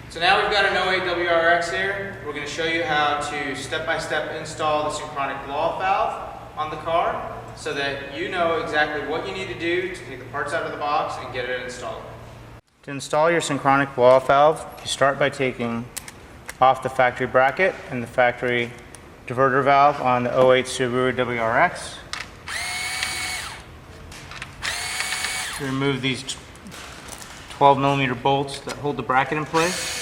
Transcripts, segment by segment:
So now we've got an 08 WRX here. We're going to show you how to step-by-step install the synchronic blow-off valve on the car so that you know exactly what you need to do to take the parts out of the box and get it installed. To install your synchronic blow-off valve, you start by taking off the factory bracket and the factory diverter valve on the 08 Subaru WRX. You remove these 12mm bolts that hold the bracket in place.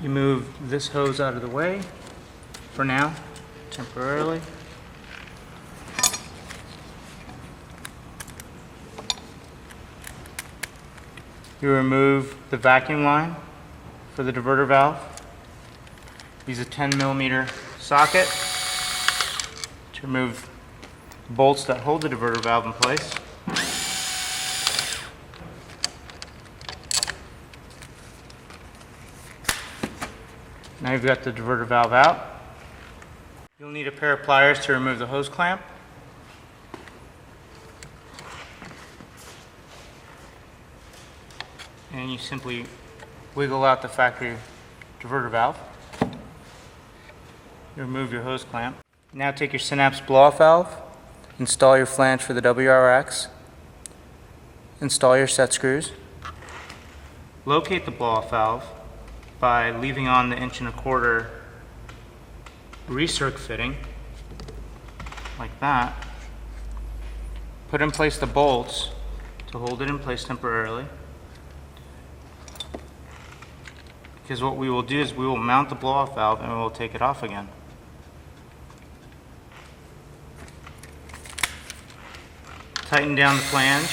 You move this hose out of the way for now, temporarily. You remove the vacuum line for the diverter valve. Use a 10mm socket to remove the bolts that hold the diverter valve in place. Now you've got the diverter valve out. You'll need a pair of pliers to remove the hose clamp. And you simply wiggle out the factory diverter valve. You remove your hose clamp. Now take your Synapse blow-off valve, install your flange for the WRX, install your set screws, locate the blow-off valve by leaving on the 1¼ recirc fitting, like that. Put in place the bolts to hold it in place temporarily. Because what we will do is we will mount the blow-off valve and we will take it off again. Tighten down the flange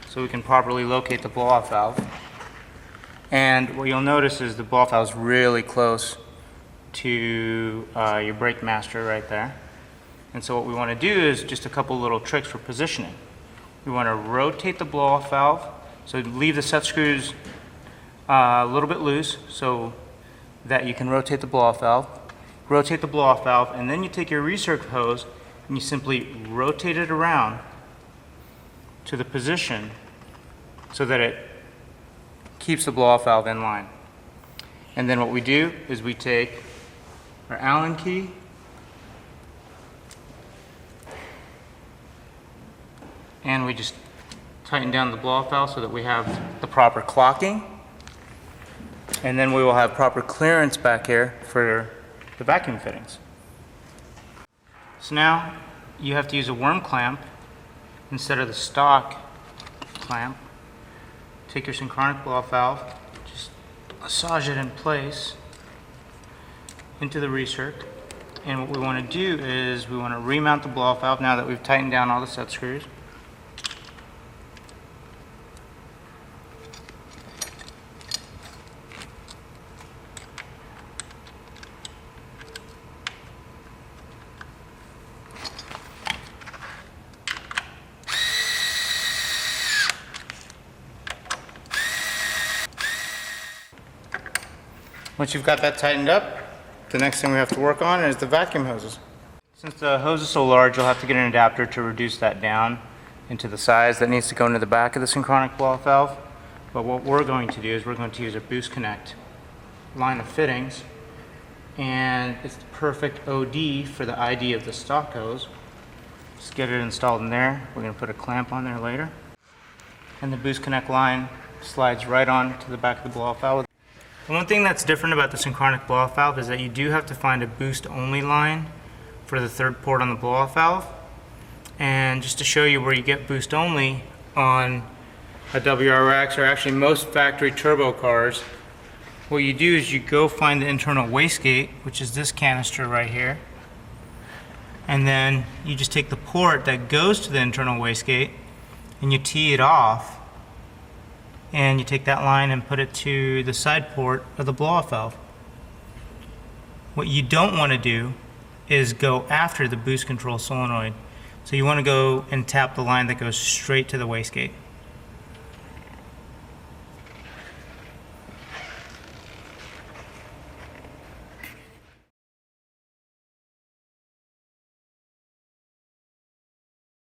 so we can properly locate the blow-off valve. And what you'll notice is the blow-off valve is really close to your brake master right there. And so what we want to do is just a couple little tricks for positioning. We want to rotate the blow-off valve, so leave the set screws a little bit loose so that you can rotate the blow-off valve. Rotate the blow-off valve, and then you take your recirc hose and you simply rotate it around to the position so that it keeps the blow-off valve in line. And then what we do is we take our Allen key and we just tighten down the blow-off valve so that we have the proper clocking, and then we will have proper clearance back here for the vacuum fittings. So now you have to use a worm clamp instead of the stock clamp. Take your synchronic blow-off valve, just massage it in place into the recirc, and what we want to do is we want to remount the blow-off valve now that we've tightened down all the set screws. Once you've got that tightened up, the next thing we have to work on is the vacuum hoses. Since the hose is so large, you'll have to get an adapter to reduce that down into the size that needs to go into the back of the synchronic blow-off valve. But what we're going to do is we're going to use a Boost Connect line of fittings, and it's the perfect OD for the ID of the stock hose. Just get it installed in there. We're going to put a clamp on there later. And the Boost Connect line slides right on to the back of the blow-off valve. The one thing that's different about the synchronic blow-off valve is that you do have to find a boost only line for the third port on the blow-off valve. And just to show you where you get boost only on a WRX, or actually most factory turbo cars, what you do is you go find the internal wastegate, which is this canister right here, and then you just take the port that goes to the internal wastegate and you tee it off, and you take that line and put it to the side port of the blow-off valve. What you don't want to do is go after the boost control solenoid. So you want to go and tap the line that goes straight to the wastegate.